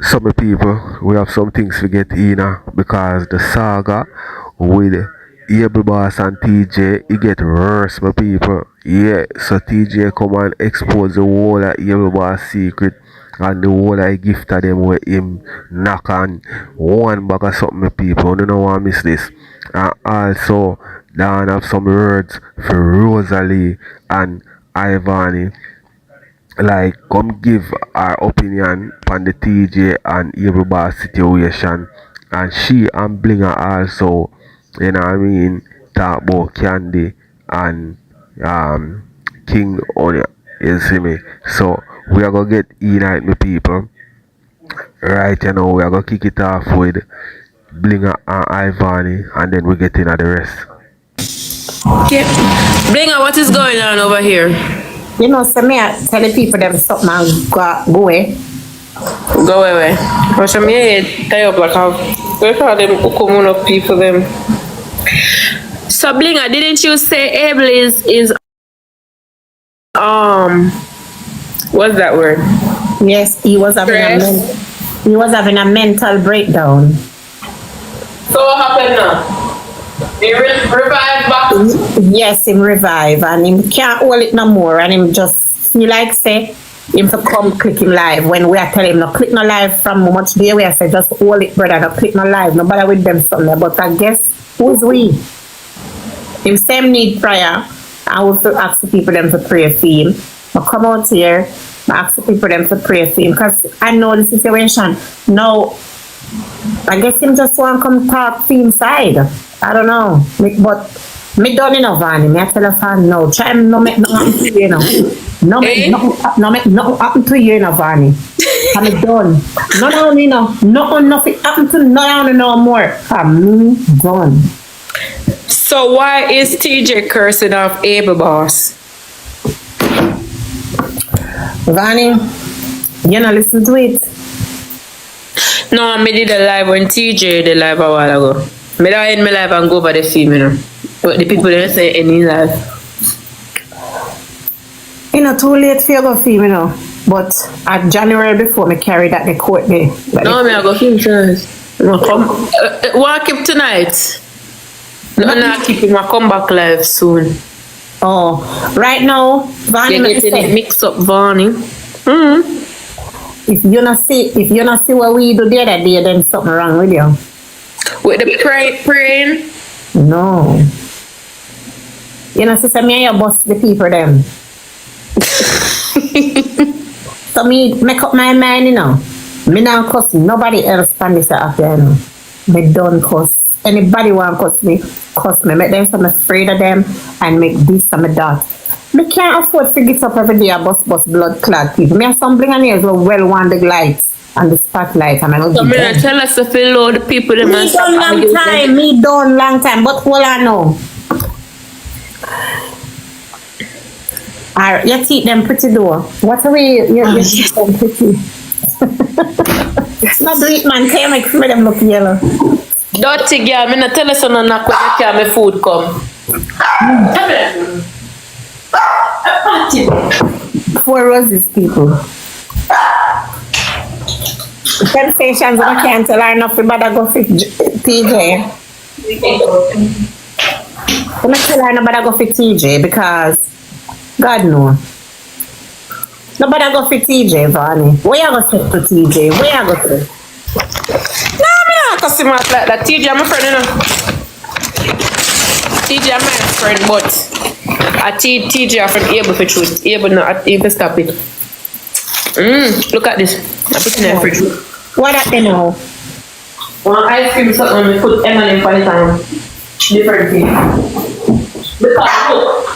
Some people, we have some things to get in because the saga with Able Boss and TJ, it get worse, my people. Yeah, so TJ come and expose the whole of Able Boss secret and the whole of gift to them where him knock on one bag of something, my people. You don't want to miss this. And also, down have some words for Rosalie and Ivani, like come give our opinion on the TJ and Evil Boss situation, and she and Blinger also, you know what I mean, talk about Candy and King on, you see me. So we are gonna get in at me people. Right, you know, we are gonna kick it off with Blinger and Ivani, and then we get in at the rest. Okay. Blinger, what is going on over here? You know, so me I tell the people them something and go away. Go away. Because I'm here, tie up like a we call them common of people them. So Blinger, didn't you say Abel is what's that word? Yes, he was having a mental breakdown. So what happened now? He revived back? Yes, him revive and him can't hold it no more and him just feel like say him to come click him live when we are telling him no click no live from how much day we are say just hold it brother, no click no live, no bother with them something. But I guess who's we? Him same need prayer. I will ask the people them to pray for him. I come out here, I ask the people them to pray for him because I know the situation. Now I guess him just want to come talk for inside. I don't know. But me done enough on him. I tell a fan no. Try him no make nothing happen to you, you know. No make nothing happen to you, you know, Vanny. I'm done. Nothing happen to no more. I'm done. So why is TJ cursing off Able Boss? Vanny, you know, listen to it. No, I did a live when TJ did live a while ago. I don't end my live and go over the film, you know. But the people don't say any live. You know, too late for you go film, you know. But at January before me carried at the court day. No, I go film first. No, come. What keep tonight? No, not keep him. I come back live soon. Oh, right now, Vanny, you're getting it mixed up, Vanny. If you not see what we do the other day, then something wrong with you. With the praying? No. You know, sister, me and you bust the people them. So me make up my mind, you know. Me not cuss nobody else on this after, you know. Me don't cuss. Anybody want cuss me, cuss me. Make them so I'm afraid of them and make this and that. Me can't afford to get up every day and bust blood clot people. Me have some bling on ears with well want the lights and the spotlight and I don't so me tell us to fill all the people them me done long time, but all I know. Alright, your teeth them pretty though. What are we your teeth them pretty? It's not sweet man, can make them look yellow. Dirty girl, me not tell us on knock when you carry my food come. Four roses people. Temptations I can't tell her enough about to go fit TJ. I'm not tell her nobody go fit TJ because God no. Nobody go fit TJ, Vanny. Where you go fit to TJ? Where you go fit? No, me not cuss him out like that. TJ, I'm a friend, you know. TJ, I'm my friend, but TJ, I'm from able to choose. Able not able to stop it. Look at this. I put it in the fridge. What that they know? One ice cream something we put M&M for the time. Different thing. Because look.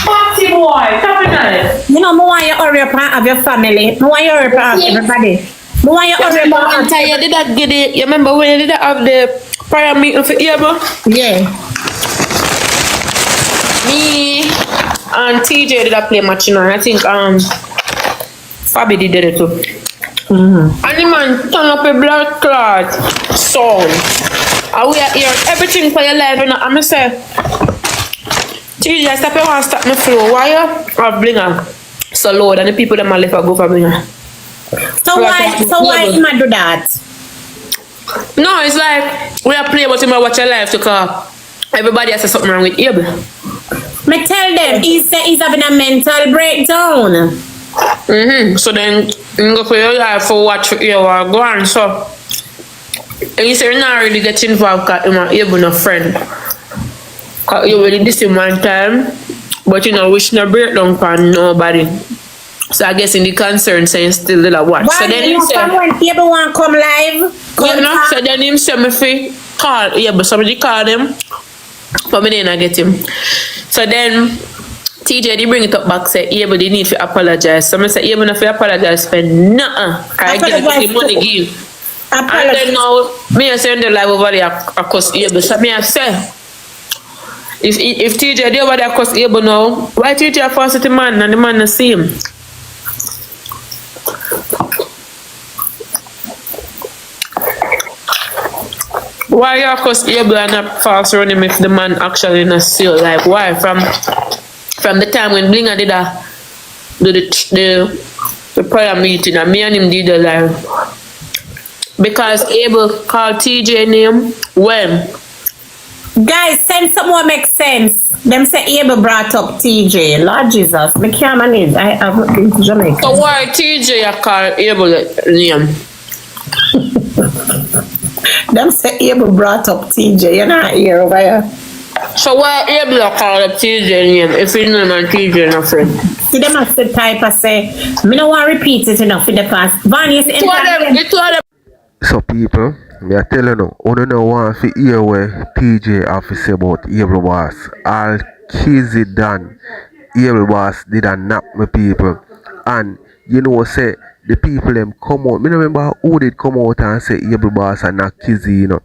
Party boy, come on. You know, I want you hurry up and have your family. I want you hurry up and have everybody. I want you hurry up and you did that get it. You remember when you did that have the prayer meeting for Able? Yeah. Me and TJ did that play match, you know. I think Fabi did it too. And the man turn up a blood clot song. And we are hearing everything for your life, you know. I'm going to say, TJ, stop your one, stop my flow. Why you have Blinger so loud and the people that are left go for Blinger? So why him a do that? No, it's like we are playing but him a watch a live to call. Everybody has something wrong with Abel. Me tell them he's having a mental breakdown. So then you go for your life for watch you are going. So he said you're not really get involved because him and Abel no friend. Cause you really this one time, but you know wish no breakdown for nobody. So I guess in the concern saying still did a watch. Why So then you him say when people want come live? you know, so then him say me fi call Abel. Somebody called him. But me didn't get him. So then TJ they bring it up back say Abel they need to apologize. So I say Abel not to apologize for nothing. I get the money give. And then now me I say on the live over there I cuss Abel. So me I say if TJ they over there cuss Abel now, why TJ force the man and the man not see him? Why you cause Abel and not fast run him if the man actually not see you? Like why? From the time when Blinger did the prayer meeting and me and him did the live. Because Abel called TJ name when? Guys, send some more make sense. Them say Abel brought up TJ. Lord Jesus, me can't manage. I have been to Jamaica. So why TJ I call Abel name? Them say Abel brought up TJ. You're not here over here. So why Abel call up TJ name if you know man TJ no friend? See them as the type of say, me no want to repeat it enough for the past. Van, you see So people, me I tell you now, I don't want to hear where TJ have to say about Abel Boss. All kizzy done. Abel Boss did a knock me people. And you know say the people them come out. Me remember who did come out and say Abel Boss and not kizzy, you know.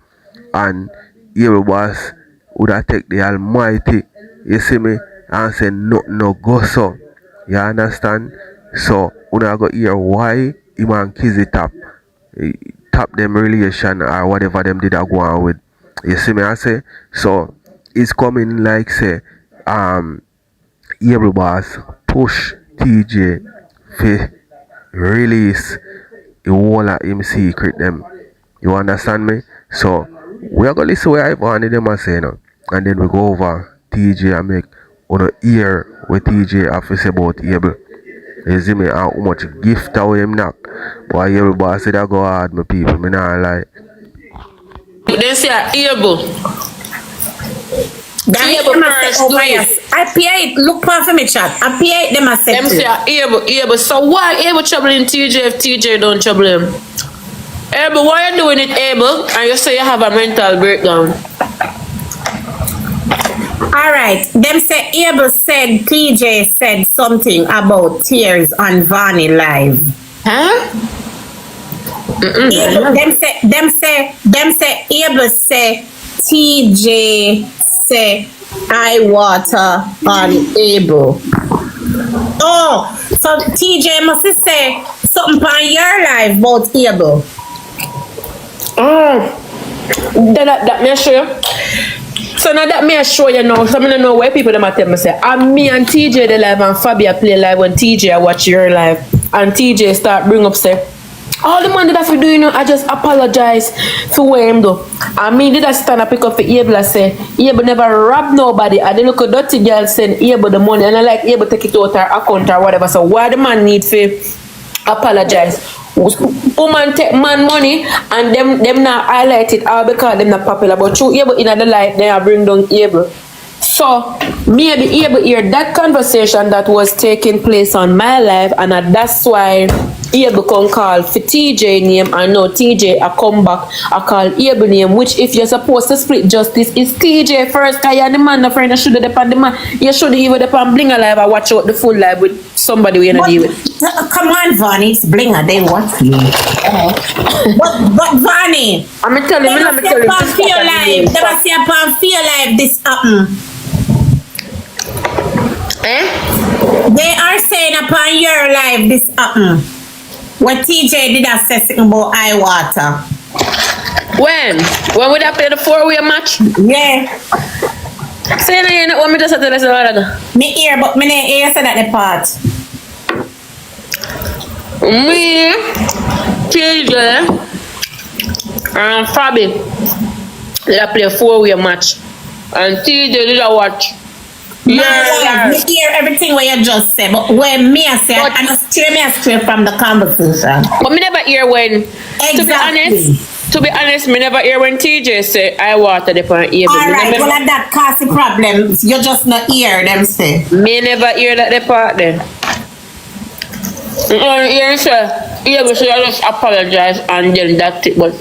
And Abel Boss would have take the almighty, you see me, and say no go so. You understand? So when I go hear why him and kizzy tap them relation or whatever them did I go on with. You see me I say? So it's coming like say Abel Boss push TJ for release the whole of him secret them. You understand me? So we are gonna listen what Ivan them are saying now. And then we go over TJ and make on ear what TJ have to say about Abel. You see me how much gift out him knock. But Abel Boss said I go hard my people, me not lie. They say Abel. I pay it. Look for me chat. I pay it them a Them say Abel. So why Abel troubling TJ if TJ don't trouble him? Abel, why you doing it, Abel? And you say you have a mental breakdown. Alright. Them say Abel said TJ said something about tears on Vanny live. Huh? Them say Abel say TJ say I water on Abel. Oh, so TJ must say something on your life about Abel. That may show you. So now that may show you now. So I don't know where people them tell me say, and me and TJ the live and Fabia play live when TJ watch your live and TJ start bring up say, all the man that I do, you know, I just apologize for where him do. And me did I stand up pick up for Abel and say, Abel never rob nobody. And then look at dirty girl send Abel the money and I like Abel take it out her account or whatever. So why the man need to apologize? Woman take man money and them not highlight it all because them not popular. But through Abel in the light, they bring down Abel. So maybe Abel hear that conversation that was taking place on my life, and that's why Abel can call for TJ name, and now TJ I come back I call Abel name, which if you're supposed to split justice is TJ first, cause you're the man, the friend, you should have depend the man, you should even depend Blinger live and watch out the full live with somebody we not deal with. Come on, Vonnie, it's Blinger, they want you. But Vonnie, I'm telling you, let me tell you. They must see upon Fear Live this happen. They are saying upon your live this happen. What TJ did assessing about eye water. When would I play the 4-way match? Yeah. Say no, you know what me just said to this. Me hear, but me not hear said at the part. Me TJ and Fabi did I play a 4-way match. And TJ did I watch. Yeah, me hear everything what you just said, but when me I say, I just steer me straight from the conversation. But me never hear when, Exactly. to be honest, me never hear when TJ say, I water the pan able. Alright, well that cause the problems. You just not hear them say. Me never hear that the part then. Hear say, able, so I just apologize and then that's it, but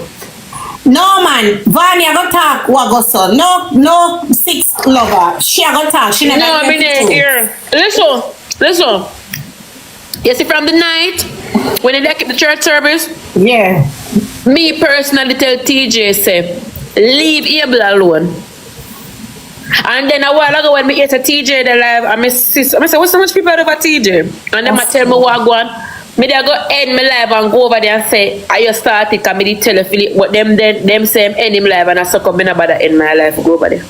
No man, Vanya go talk what go so. No 6 lover. She go talk. She never no, me never hear. Listen. You see from the night when they keep the church service, Yeah. me personally tell TJ say, leave Abel alone. And then a while ago when me hear TJ the live, I say, what's so much people over TJ? And then I tell me what go on. Me dey go end my live and go over there and say, I just started because me did tell Philip what them say end him live and I suck up me about to end my life go over there.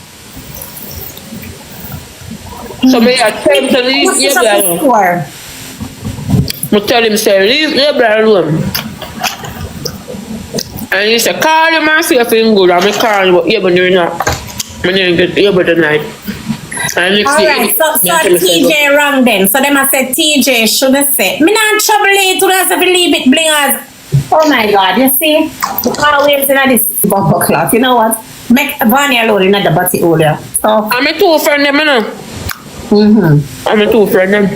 So me I tell him to leave Abel alone. I tell him say leave Abel alone. And he said, call him and see if he's good. And I call him, but Abel you're not. I didn't get Abel tonight. Alright, so TJ wrong then. So them I said TJ shouldn't say. Me not trouble it to us if you leave it blingers. Oh my god, you see? Always in this bumper cloth. You know what? Make Vanya alone in the body earlier. So I'm a two friend them, you know. I'm a two friend them.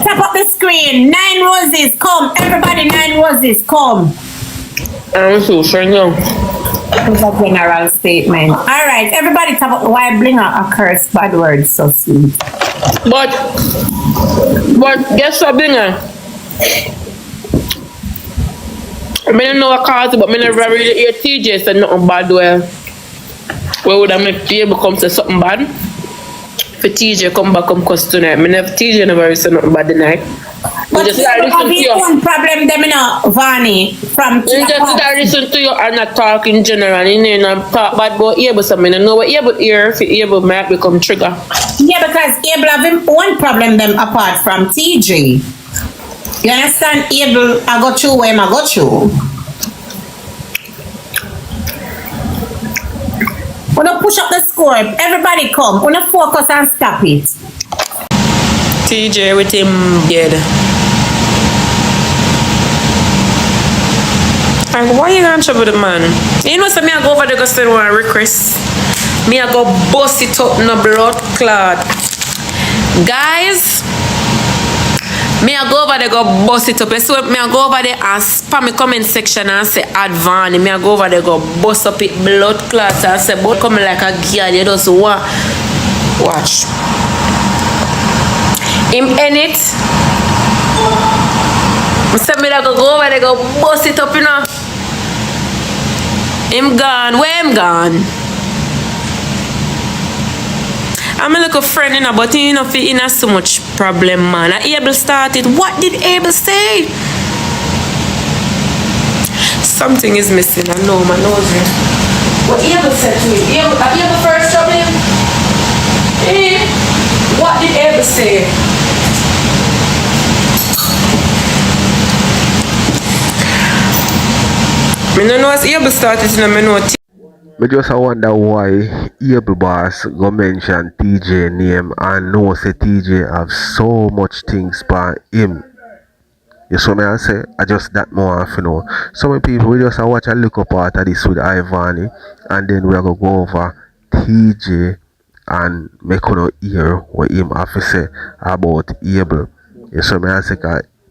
tap up the screen. 9 roses, come. Everybody 9 roses, come. I'm a two friend them. It's a general statement. Alright, everybody talk about why blinger a curse bad words so sweet. But guess what, blinger? I don't know what cause it, but I never really hear TJ say nothing bad where would I make TJ come say something bad? For TJ come back come cuss tonight. TJ never say nothing bad tonight. But you have your own problem them, you know, Vani, from you just listen to you and not talk in general, you know, and talk bad about Abel, so I don't know what Abel hear if Abel might become trigger. Yeah, because Abel have him own problem them apart from TJ. You understand? Abel, I got you where I got you. Wanna push up the score, everybody come, wanna focus and stop it. TJ with him dead. Like, why you gonna trouble the man? You know, so me I go over there go send one request. Me I go bust it up in a blood clot. Guys, me I go over there go bust it up. So me I go over there and spam the comment section and say add Vani. Me I go over there go bust up it blood clots and say but coming like a girl. You just want watch. Him in it. I said me I go over there go bust it up, you know. Him gone. Where him gone? I'm a little friend, you know, but he not in so much problem, man. Abel started. What did Abel say? Something is missing. I know, my nose. What Abel said to me? Abel first trouble him. What did Abel say? I don't know what's Abel started, you know, I know. I just wonder why Abel boss go mention TJ name and know say TJ have so much things by him. You see me I say, I just that more off, you know. Some people we just watch a look up part of this with Ivani and then we are gonna go over TJ and make you hear what him have to say about Abel. You see me I say,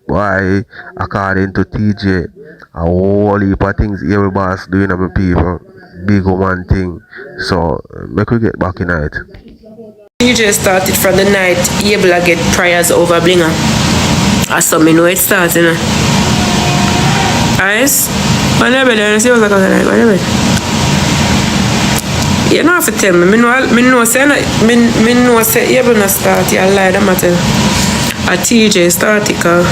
why according to TJ a whole heap of things Abel boss doing to my people. Big woman thing. So make we get back in it. TJ started from the night Abel get prayers over blinger. As some me know it starts, you know. Guys, whatever you see what's like whatever. You don't have to tell me. Me know say Abel not start. You lie that matter. A TJ started cause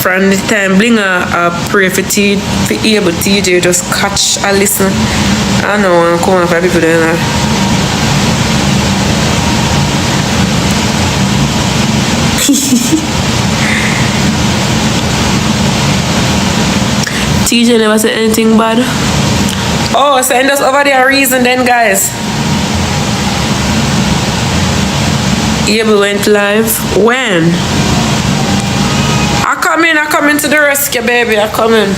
from the time blinger pray for Abel, TJ just catch and listen. I know I'm coming for people there. TJ never said anything bad. Oh, send us over there a reason then, guys. Yeah, we went live. When? I come in to the rescue, baby. I come in.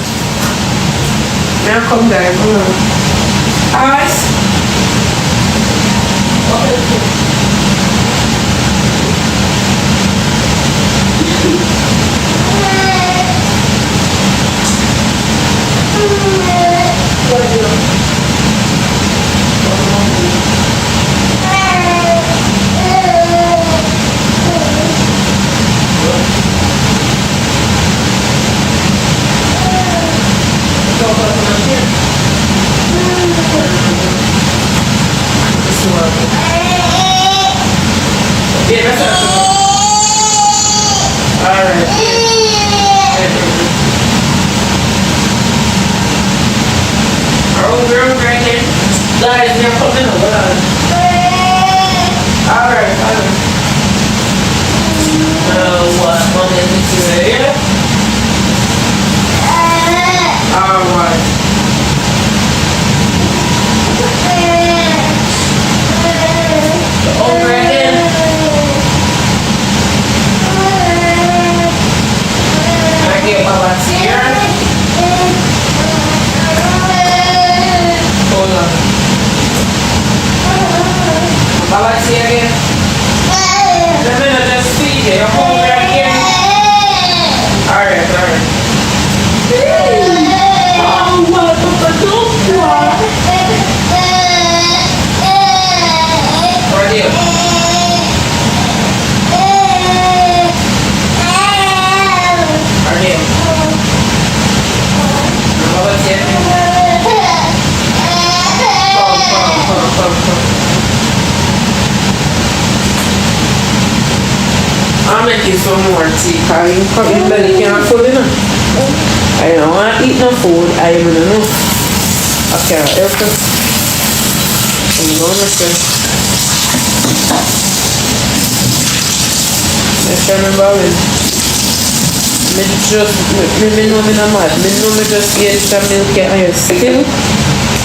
May I come, guys? Alright. Guys, they're coming over. Alright. What? Mommy, is you ready? Alright. Over again. Can I get Baba's here? Hold on. Baba's here again. Let me just feed you. You're hungry again. Alright. Oh, what the fuck? Right here. Right here. Baba's here. Come. I'll make you some more tea, because your belly can't full enough. I don't want to eat no food, I don't know. Okay, okay. I'm going to say. Let's remember when. Me know me not mad. Me know me just get some milk and ice. Still,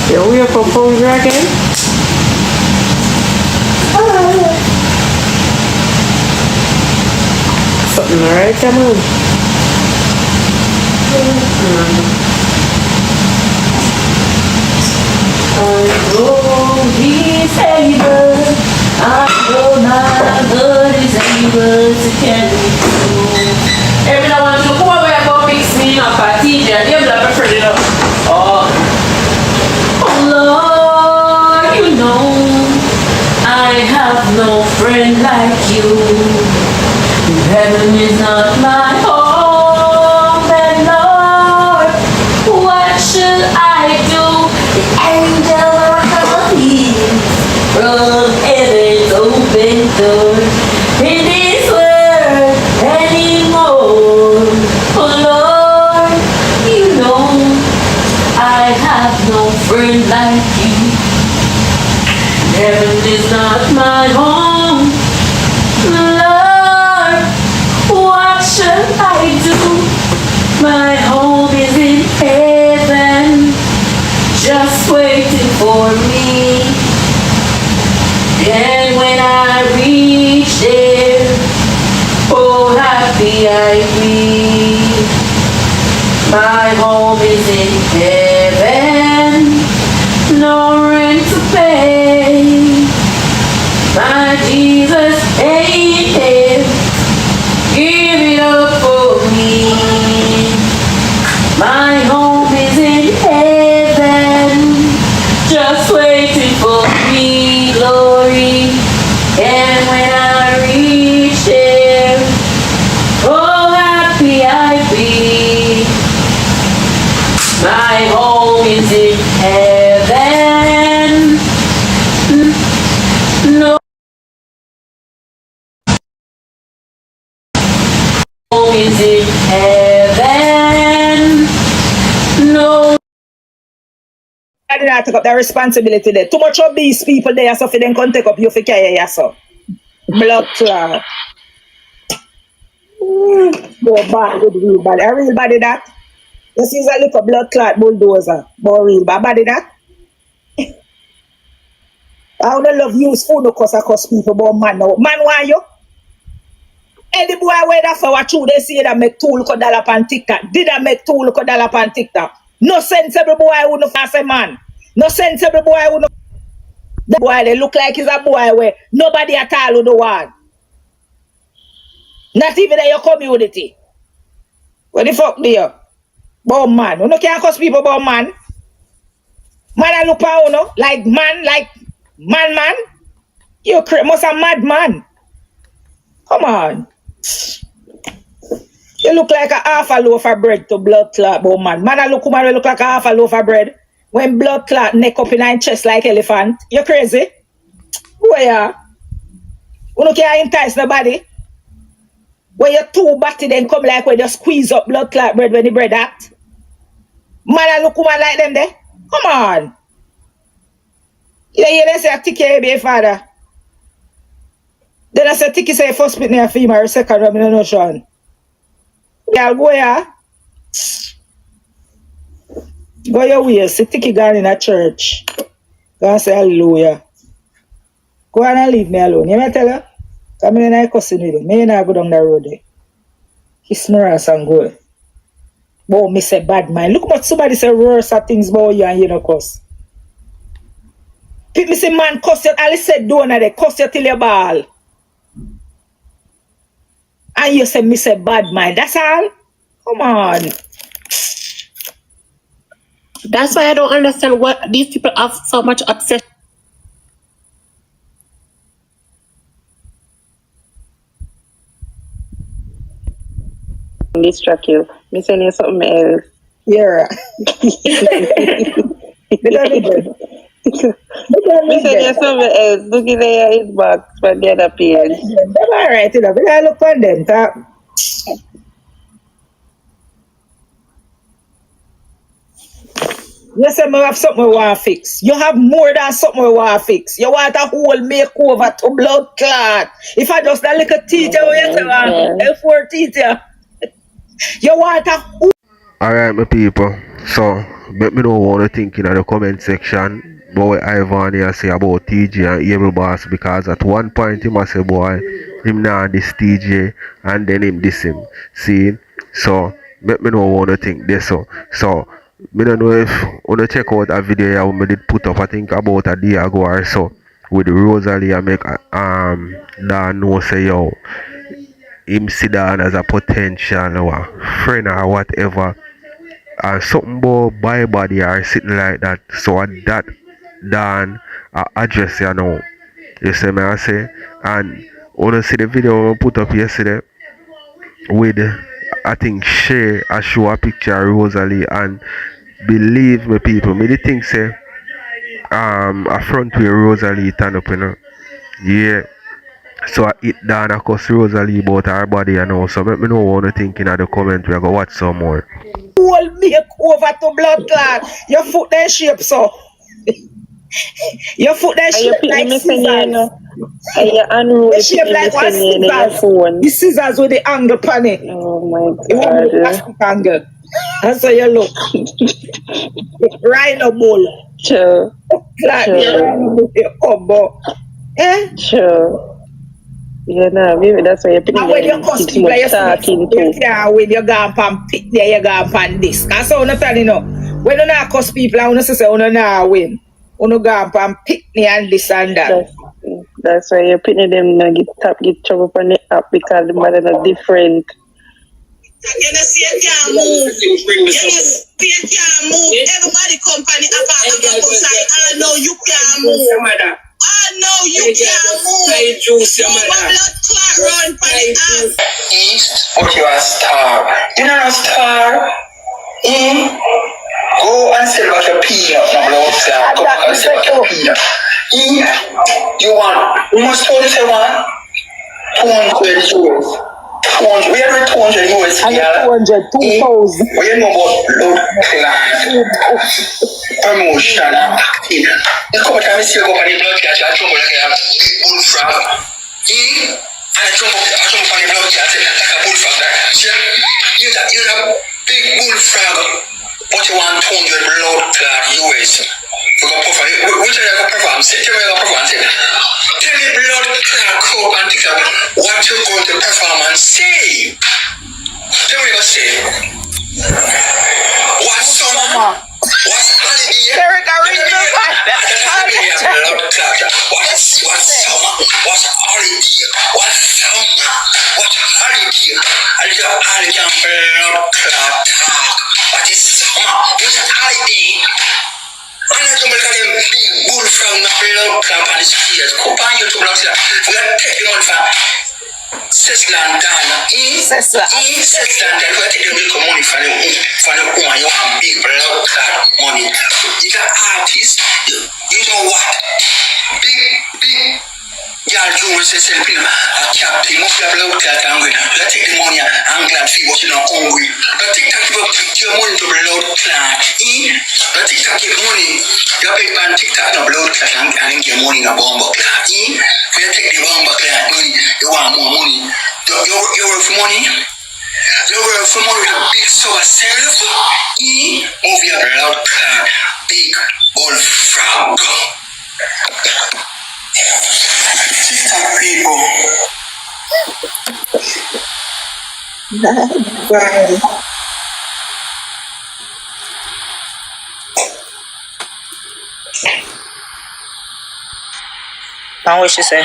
you wake up hungry again? Something alright, come on. I know he's able. I know my God is able to carry me through. Every now and then, come over and go mix me up at TJ. They'll never turn it up. Oh Lord, you know I have no friend like you. Heaven is not my home, and Lord, what should I do? The angel are coming from heaven's open door. In this world anymore. Oh Lord, you know I have no friend like you. Heaven is not my home. Lord, what should I do? My home is in heaven, just waiting for me. And when I reach there, oh happy I be. My home is in heaven, no rent to pay. My Jesus ain't here, give it up for me. My home is in heaven, just waiting for me, glory. And when I reach there, oh happy I be. My home is in heaven, no home is in heaven, no. I did not take up the responsibility there. Too much of these people there, so if they can take up you for carry yourself. Blood clot. Go bad with real bad. A real body that. This is a little blood clot bulldozer. But real bad in that. I don't love use food because I cost people but man now. Man why you? Any boy where that for what you they see that make $2 dollar on TikTok. Did I make $2 dollar on TikTok? No sensible boy wouldn't pass a man. No sensible boy wouldn't. The boy they look like he's a boy where nobody at all would want. Not even in your community. What the fuck do you? But man, you can't cost people about man. Man I look at you like man. You must a mad man. Come on. You look like a half a loaf of bread to blood clot, but man. Man I look like a half a loaf of bread. When blood clot neck up in his chest like elephant. You crazy? Boy, yeah. You can't entice nobody. When you're too batty, then come like when you squeeze up blood clot bread when the bread act. Man, I look like them there. Come on. You hear them say a ticky be father. Then I say ticky say first meet near female, second one, I don't know Sean. Y'all go here. Go your way, see ticky gone in a church. Go and say hallelujah. Go on and leave me alone. You may tell her? Come in and cussing with you. Me and I go down the road there. Kiss my ass and go. But me say bad mind. Look what somebody say worse things about you and you no cuss. People say man cuss you. Ali said don't they cuss you till you ball. And you say me say bad mind. That's all? Come on. That's why I don't understand what these people have so much obsession. Distract you. Me send you something else. Yeah. Me send you something else. Look in there his box for the other page. They're alright, you know. But I look on them. You say me have something we want to fix. You have more than something we want to fix. You want a whole makeover to blood clot. If I just a little teeth, you want L4 teeth. You want a whole. Alright, my people. So, let me know what you think in the comment section. But what Ivan here say about TJ and Able Boss, because at one point he must say, boy, him now this TJ and then him this him. See? So, let me know what you think this. So, I don't know if you want to check out a video I did put up, I think about a day ago or so, with Rosealee and make Dan know say, yo, him sit down as a potential or friend or whatever. And something about by body or sitting like that. So that Dan address you know. You see me I say? And when you see the video I put up yesterday with I think share a show a picture of Rosealee, and believe me people, me the think say a front way Rosealee turn up, you know. Yeah. So I hit down a cuss Rosealee about her body, you know. So let me know what you think in the comment. We go watch some more. Whole makeover to blood clot. Your foot then shape so. Your foot then shape like scissors. The shape like what scissors. The scissors with the angle pan it. Oh my God. The plastic angle. That's how you look. Rhino bull. Sure. Like rhino bull. Eh? Sure. Yeah, no, maybe that's why you're picking when you cuss people, you can't when you go and pick there, you go and this. That's how I'm telling you. When you not cuss people, I want to say, you not win. You go and pick me and this and that. That's why you're picking them get trouble on the app because the matter are different. You know, see, you can't move. You know, see, you can't move. Everybody company I know you can't move. I know you can't move. Blood clot run for the ass. East, but you are a star. You know a star? Go and sell back your peanut. Go and sell back your peanut. You must tell us one. 200 euros. 200. We are 200 US. 200, 2,000. We know about blood clot. Promotion. You come and see go on the blood clot. You trouble like a bullfrog. I trouble on the blood clot like a bullfrog. You a big bullfrog. what you want 200 blood clot US. You go perform. Which one you go perform? Say, tell me you go perform. Say, tell me blood clot crowd and TikTok what you going to perform and say. Tell me you go say. What's summer? What's holiday? Derek, I read the What's summer? What's holiday? What's summer? What's holiday? I just all can blood clot talk. What is summer? What's holiday? I'm not going to look at them big bull from the blood clot on his face. Come on, you to blood clot. We got to take them on for Sesland Ghana. Sesland Ghana. We got to take the milk money for the woman. You want big blood clot money. You got artists. You know what? Big y'all do with yourself in a captain. Most of your blood clot hungry. You take the money and glad for what you're not hungry. You take that your money to blood clot. You TikTok give money. You pay man TikTok no blood clot and give money no bomb clot. You take the bomb clot money. You want more money. You work for money. You work for money with a big soul self. Move your blood clot. Big bullfrog. TikTok people. Now what she say?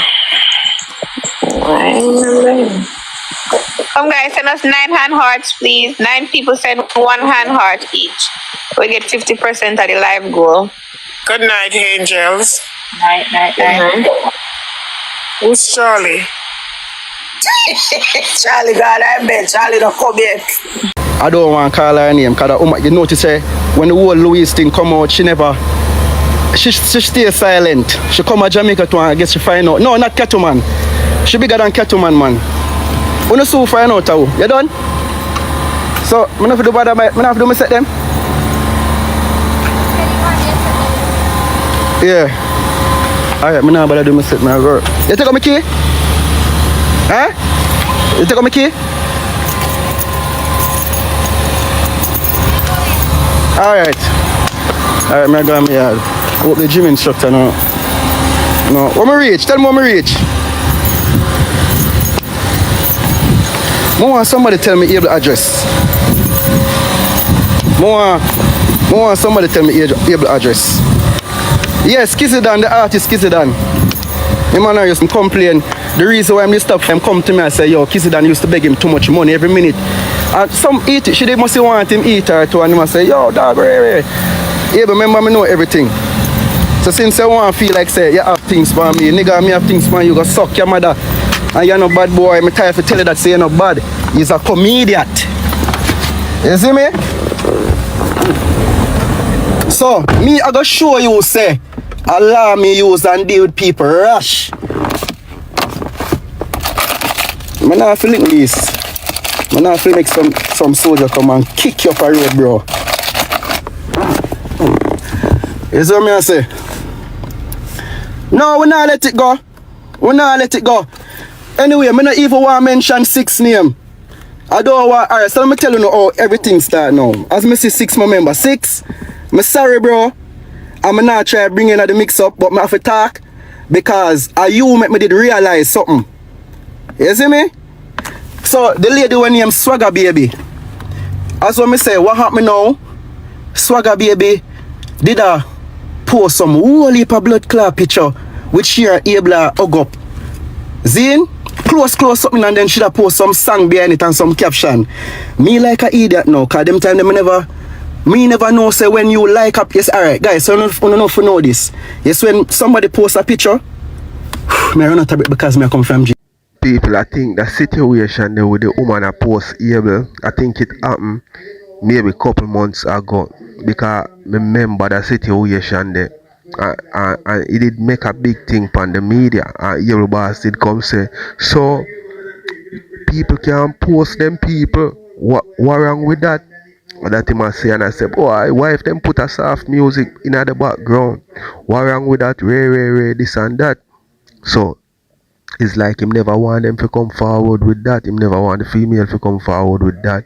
Come guys, send us 9 hand hearts, please. 9 people send 1 hand heart each. We get 50% of the live goal. Good night, angels. Night. Who's Charlie? Charlie, God, I bet Charlie don't come yet. I don't want to call her name because you notice when the whole Louise thing come out, she stay silent. She come to Jamaica to I guess she find out. No, not Ketuman. She bigger than Ketuman, man. When you so find out how. You done? So, I have to do bad, I have to do my set them. Yeah. Alright, I have to do my set, my girl. You take out my key? Huh? You take out my key? Alright, I'm going to yard. Hope the gym instructor now. No, where me reach? Tell me where me reach. I want somebody tell me able address. I want somebody tell me able address. Yes, Kizidan, the artist Kizidan. The man used to complain. The reason why I'm stop him come to me and say, yo, Kizidan used to beg him too much money every minute. And some eat it, she must want him eat her too, and he must say, yo, dog, yeah, but remember me know everything. So since I want to feel like say, you have things for me, nigga, me have things for you, go suck your mother. And you're no bad boy, I'm tired to tell you that say you're not bad. He's a comedian. You see me? So, me I go show you say, allow me use and deal with people rush. I'm not feeling this. I'm not feeling make some soldier come and kick you off a road, bro. You see what I say? No, we not let it go. We not let it go. Anyway, I don't even want to mention 6 names. I don't want. Alright, so let me tell you how everything start now. As me see 6 more members. 6, I'm sorry, bro. I'm not try to bring in the mix up, but I have to talk because you make me did realize something. You see me? So the lady when named Swagger Baby. As what me say, what happened now? Swagger Baby did post some whole heap of blood clot picture which she are able to hug up. Zine? Close something and then she da post some song behind it and some caption. Me like a idiot now, cause them time me never know say when you like up. Yes, alright guys, so you don't know if you know this. Yes, when somebody posts a picture, me run out of it because me come from G. People, I think the situation there with the woman a post able, I think it happened maybe a couple months ago because I remember the situation there. And it did make a big thing on the media. And everybody did come say, so people can post them people. What wrong with that? And that him say, and I said, boy, why if them put a soft music in the background? What wrong with that? Ray, this and that. So it's like him never want them to come forward with that. Him never want the female to come forward with that.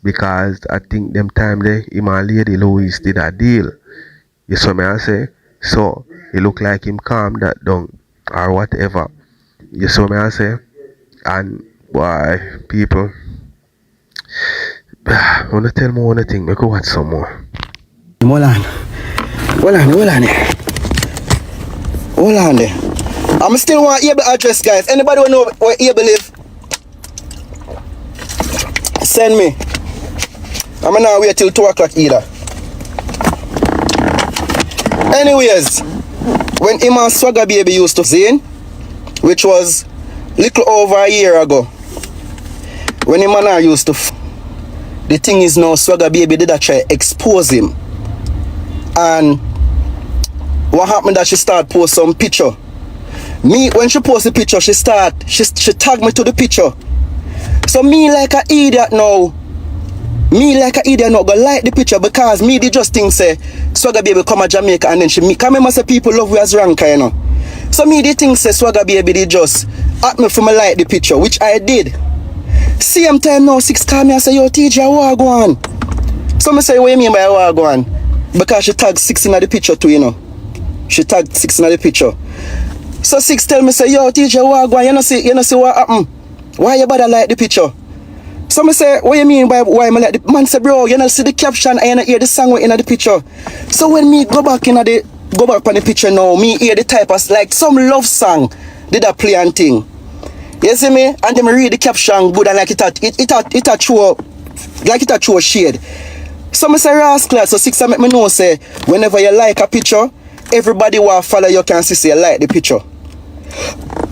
because I think them time there him and Lady Louise did a deal. You saw me I say? So it look like him calm that down or whatever. You saw me I say? And boy, people, I wanna tell me one thing, make we watch some more. Hold on there. I'm still want Able address, guys. Anybody wanna know where Able live? Send me. I'm gonna wait till 2 o'clock either. Anyways, when him and Swagger Baby used to see, which was little over a year ago, when him and I used to the thing is now Swagger Baby did that try expose him. And what happened that she start post some picture. Me, when she post the picture, she tag me to the picture. So me like an idiot now. Go like the picture because me they just think say Swagger Baby come to Jamaica and then she me. Cause remember say people love we as ranker, you know. So me they think say Swagger Baby they just at me for me like the picture, which I did. Same time now 6 call me and say yo TJ what go on. So me say what you mean by what go on? Because she tagged 6 in the picture too, you know. She tagged 6 in the picture. So 6 tell me say yo TJ what go on? You know see what happen? Why you bother like the picture? So me say, what you mean by why I like the man say bro, you know see the caption and you know hear the song in the picture. So when me go back on the picture now, me hear the type of like some love song did I play and thing. You see me? And then me read the caption good and like it a show shade. So me say rascal, so 6 make me know say whenever you like a picture, everybody will follow you can see say you like the picture.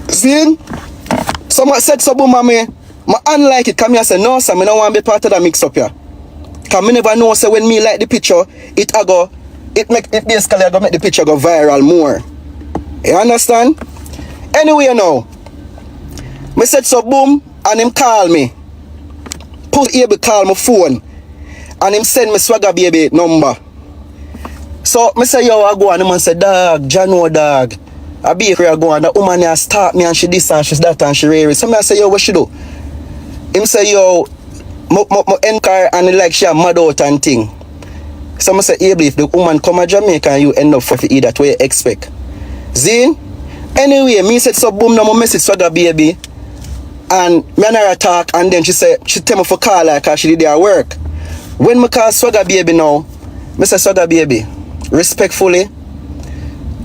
See? Someone said so boom me. I unlike it, come here and say, no, sir, I don't want to be part of that mix up here. Because I never know, say, when me like the picture, it basically I go make the picture go viral more. You understand? Anyway, now, I said so, boom, and him call me. Put Able call my phone, and him send me Swagger Baby number. So, I say, yo, I go, and the man say, dog, Jano, dog. I be here, I go, and the woman here start me, and she this, and she that, and she rare. So, I say, yo, what she do? Him say yo, my car and like she a mad out and thing. So I say Able if the woman come to Jamaica and you end up for eat that way you expect. See? Anyway, me said so boom now my message Swagger Baby and me and her talk and then she tell me for call her cause she did her work. When me call Swagger Baby now, me say Swagger Baby, respectfully,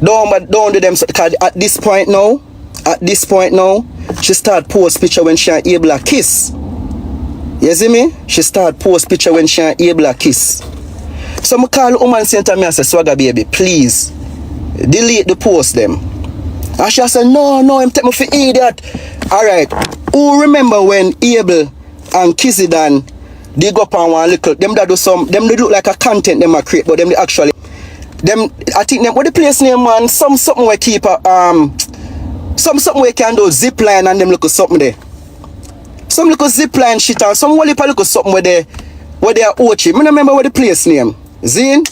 don't do them cause at this point now, she start post picture when she and Able a kiss. You see me? She start post picture when she and Able a kiss. So I call the woman center me and say, Swagger Baby, please, delete the post them. And she said, no, I'm take me for idiot. Alright, who remember when Able and Kizzy Dan, they go up on one little, them that do some, them they look like a content them a create, but them they actually, them, I think them, what the place name man, something we keep something we can do zip line and them look something there. Some little zip line shit and some wally look something where they are Ochi. I don't remember what the place name. Zine?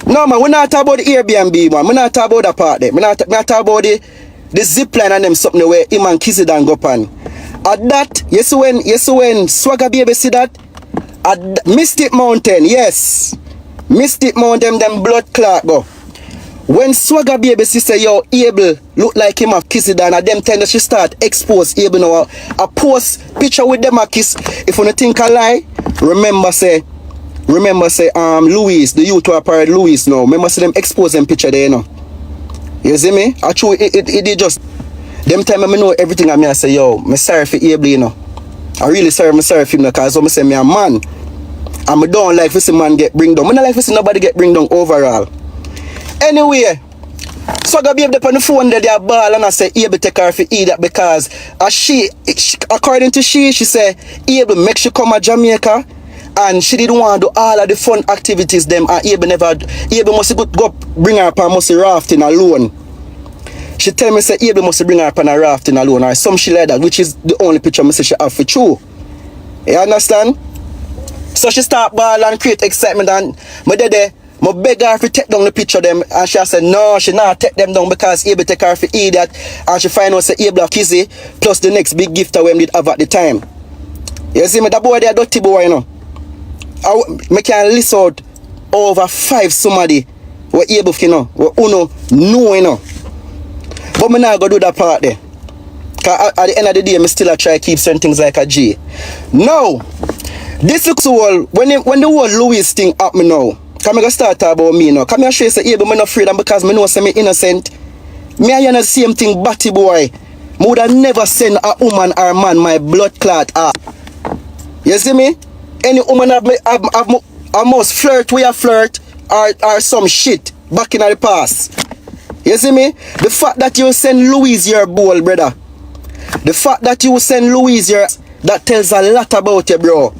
No man, we're not talking about the Airbnb man. We're not talking about that part there. We're not talking about the zip line and them something where him and Kizzy Dan go pan. At that, yes when Swagger Baby see that at Mystic Mountain, yes. Mystic Mountain them blood clot go. When Swagger Baby sister yo Able look like him a Kizzy Dan and them time that she start expose Able now a post picture with them a kiss. If you think a lie, remember say Louis, the youth who are parade Louis now. Remember say them expose them picture there, you know. You see me? Actually it just them time I know everything and me I say yo, me sorry for Able, you know. I really sorry for him because I say me a man. And I don't like to see man get bring down. I don't like to see nobody get bring down overall. Anyway, Swagger Baby on the phone there, they are ball and I say Able take her for eat that because according to she say Able make she come to Jamaica and she didn't want to do all of the fun activities them and Able must go bring her up and must rafting alone. She tell me say Able must bring her up on a rafting alone or some shit like that, which is the only picture me say she have for true. You understand? So she start ball and create excitement and I beg her to take down the picture them and she said no, she not take them down because Able take her for idiot and she find out say Able a Kizzy plus the next big gift that we did have at the time. You see me, that boy they a dirty boy, you know. I can list out over 5 somebody were able to, you know, we uno know, you know. But me not go do that part there. Cause at the end of the day, me still a try keep certain things like a G. Now, this looks all when the whole Louis thing up me now. Come I start talk about me now. Come here show you say, yeah, but me not afraid, and because me know say me innocent. Me and you know the same thing, batty boy. Me would have never send a woman or man my blood clot up. You see me? Any woman I must flirt with a flirt or some shit back in the past. You see me? The fact that you send Louise your bowl, brother. The fact that you send Louise your, that tells a lot about you, bro.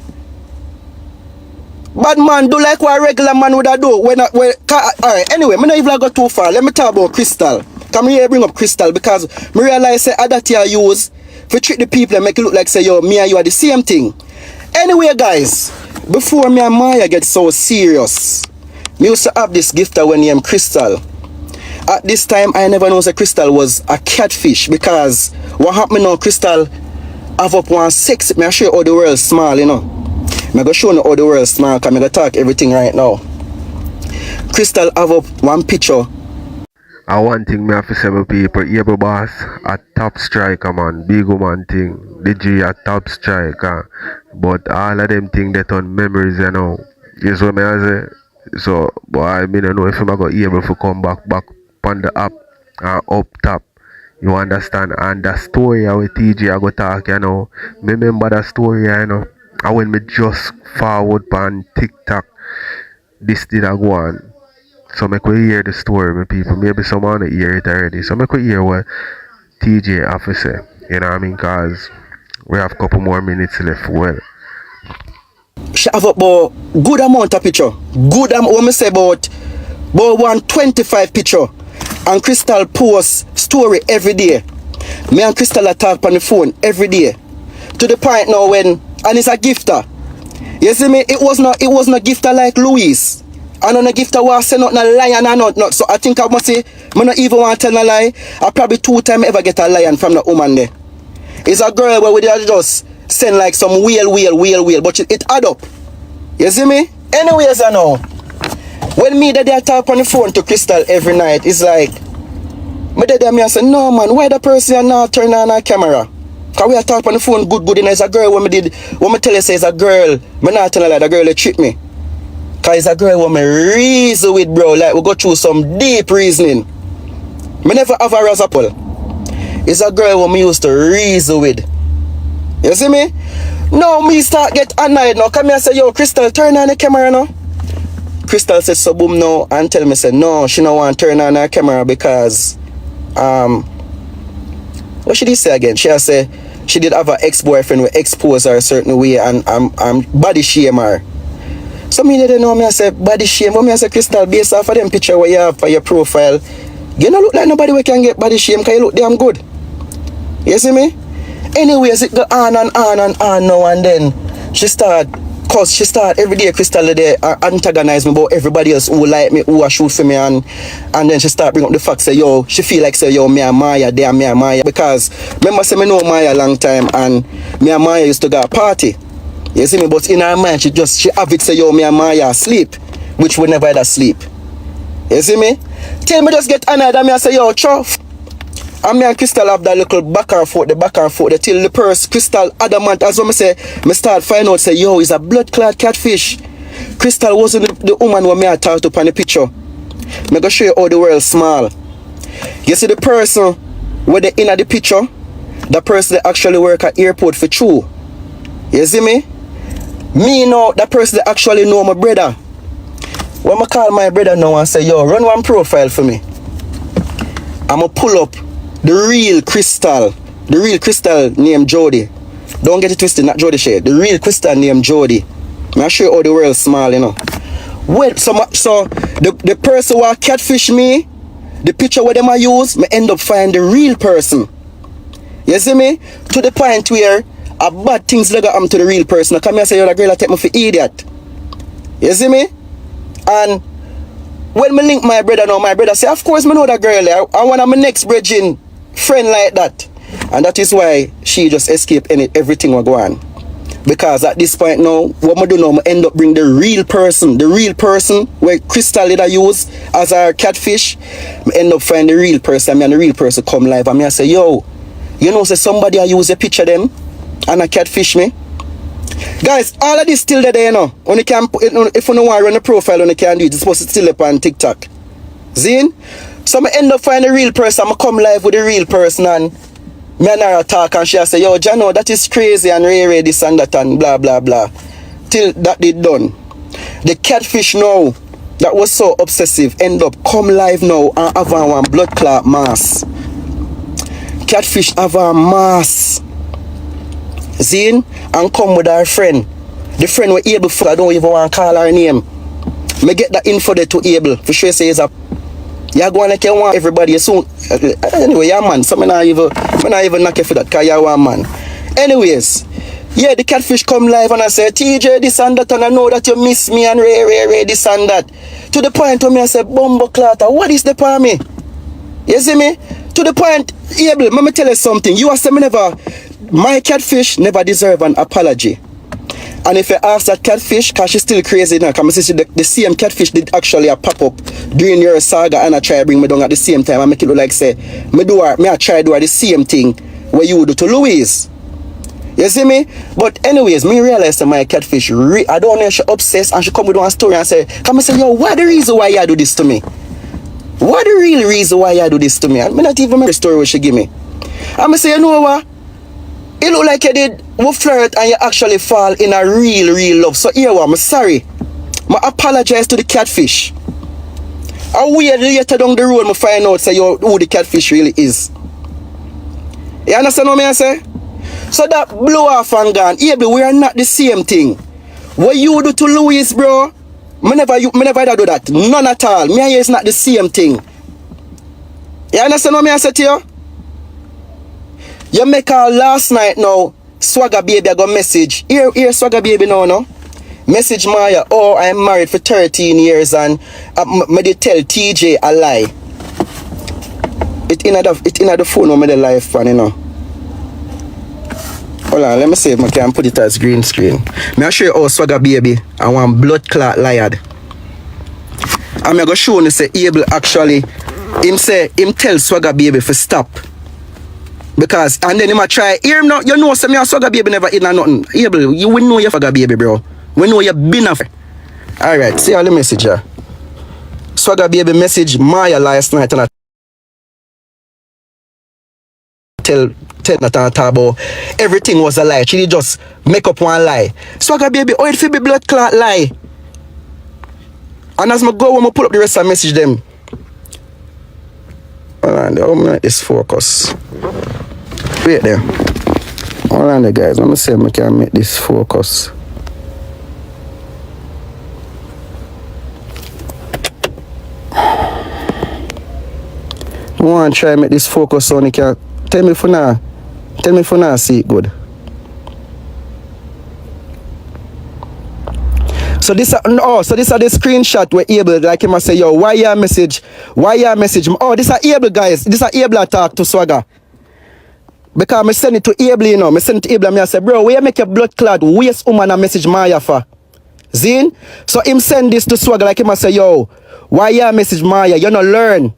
Bad man do like what a regular man would have do. Alright, anyway, me not even go too far. Let me talk about Crystal. Come here bring up Crystal because me realize say that you use to treat the people and make it look like say yo, me and you are the same thing. Anyway, guys, before me and Maya get so serious, me used to have this gifter when named Crystal. At this time, I never know that Crystal was a catfish because what happened now, Crystal have up one sex. Me I show you how the world small, you know. Me go show you how the world small because me go talk everything right now. Crystal have up one picture. And one thing me have to say to people, Able Boss, a top striker, man. Big woman thing. The G a top striker. But all of them things that on memories, you know. You see what I say? So, but I don't know if I'm going to able to come back on the app and up top. You understand? And the story with TJ I go talk, you know. Me remember that story, you know. And when me just forward on TikTok, this did I go on. So make we hear the story, my people. Maybe someone hear it already. So make we hear what TJ have to say. You know what I mean? Cause we have a couple more minutes left. Well, she have about good amount of picture. Good amount. What me say about 125 picture. And Crystal posts story every day. Me and Crystal talk on the phone every day. To the point now when, and it's a gifter. You see me? It was not a gifter like Louise. I don't know gifter was say not a lion or not. So I think I must say, I don't even want to tell a lie. I probably 2 times ever get a lion from the woman there. It's a girl where we just send like some wheel, but it add up. You see me? Anyways, I know. When me that I talk on the phone to Crystal every night, it's like, I say, no man, why the person not turn on our camera? Because we are talking on the phone good, and it's a girl when me tell you say it's a girl, I not tell her like the girl that treat me. Because it's a girl when me reason with, bro, like we go through some deep reasoning. Me never have a Rosealee. It's a girl when me used to reason with. You see me? Now me start get annoyed now. Come here and say, yo, Crystal, turn on the camera now. Crystal said so boom now and tell me say no, she don't want to turn on her camera because what should he say again? She say she did have an ex-boyfriend who exposed her a certain way and body shame her. So me didn't know me I say body shame, but me I say Crystal, based off of them picture where you have for your profile, you don't look like nobody who can get body shame because you look damn good. You see me? Anyways, it go on now and then she start every day Crystal there antagonize me about everybody else who like me, who a shoot for me and then she start bring up the fact say yo, she feel like say yo, me and Maya, they and me and Maya because remember say me know Maya long time and me and Maya used to go a party. You see me? But in her mind she have it say yo, me and Maya sleep, which we never had a sleep. You see me? Till me just get annoyed and me I say yo, chuff. And me and Crystal have that little back and forth till the person Crystal adamant as when me say me start find out say yo, is a blood clot catfish. Crystal wasn't the woman when me I talked up on the picture. Me go show you how the world small. You see the person where they in the picture, the person that actually work at airport for true. You see me? Me know that person that actually know my brother. When I call my brother now and say yo, run one profile for me, I'ma pull up the real Crystal named Jody. Don't get it twisted, not Jody Shea. The real Crystal named Jody. I'll show you how the world small, you know. Well, so the person who catfish me, the picture where them I use, me end up finding the real person. You see me? To the point where a bad things like happen to the real person. I come here and say, yo, that girl take me for idiot. You see me? And when me link my brother now, my brother say, of course me know that girl there. I want my next bridging friend like that. And that is why she just escape everything will go on. Because at this point now, what I do now, I end up bring the real person where Crystal did I use as our catfish. I end up find the real person, and the real person come live and I say, yo, you know, say somebody I use a picture them and a catfish me. Guys, all of this still there, you know. When you can, if you don't want to run a profile, when you can do it, it's supposed to still up on TikTok. Zine? So I end up find the real person, I come live with the real person and me and her talk and she say, yo, Jano, that is crazy and Ray this and that and blah blah blah. Till that did done. The catfish now, that was so obsessive, end up come live now and have one blood clot mass. Catfish have a mass. Zine, and come with her friend. The friend we able for, I don't even want to call her name. Me get that info there to able. For sure say is a you go like you want everybody soon. Anyway, yeah man, so me not even knock you for that because you one man. Anyways, yeah, the catfish come live and I say, TJ this and that and I know that you miss me and Ray this and that. To the point where me I say, Bumbo Clatter, what is the for me? You see me? To the point, able, let me tell you something. You are saying my catfish never deserve an apology. And if you ask that catfish, because she's still crazy now, because the same catfish did actually pop up during your saga and I try to bring me down at the same time and make it look like say, I try to do the same thing what you would do to Louise. You see me? But anyways, me realize that my catfish, I don't know if she obsessed and she come with one story and say, come and say, yo, what the reason why you do this to me? What the real reason why you do this to me? I not even remember the story what she give me. I'm say, you know what? It look like you did flirt and you actually fall in a real love. So here I'm sorry. I apologize to the catfish. I wait later down the road I find out say who the catfish really is. You understand what I say? So that blow off and gone. Able, we are not the same thing. What you do to Louis, bro, me never do that. None at all. Me and you is not the same thing. You understand what I say to you? You make her last night now, Swagger baby I got message. Here Swagger baby now, no? Message Maya, oh, I'm married for 13 years and me they tell TJ a lie. It in the phone when me the live fan, you know. Hold on, let me see if I can put it as green screen. Me I show you how Swagger baby I want blood clot liar. I'm gonna show you say able actually him tell Swagger baby for stop. Because and then he might try hear him now. You know say me and Swagger baby never eat nothing. Able, you will know your Swagger baby, bro. We know you been off. Alright, see all the message here. Swagger baby message Maya last night and I tell Nathan about everything was a lie. She did just make up one lie. Swagger baby, oh it feel be blood clot lie. And as I go when I pull up the rest of the message them. Hold on, how make this focus? Wait there. Hold on there guys, let me see if I can make this focus. I want to try to make this focus so you can tell me for now see it good. So this are the screenshot where able like him say yo why your message oh this are able guys this are able talk to Swagger because I send it to able you know I send it to able and I say bro where you make your blood clot waste woman a message Maya for Zine so him send this to Swagger like him say yo why you message Maya you not learn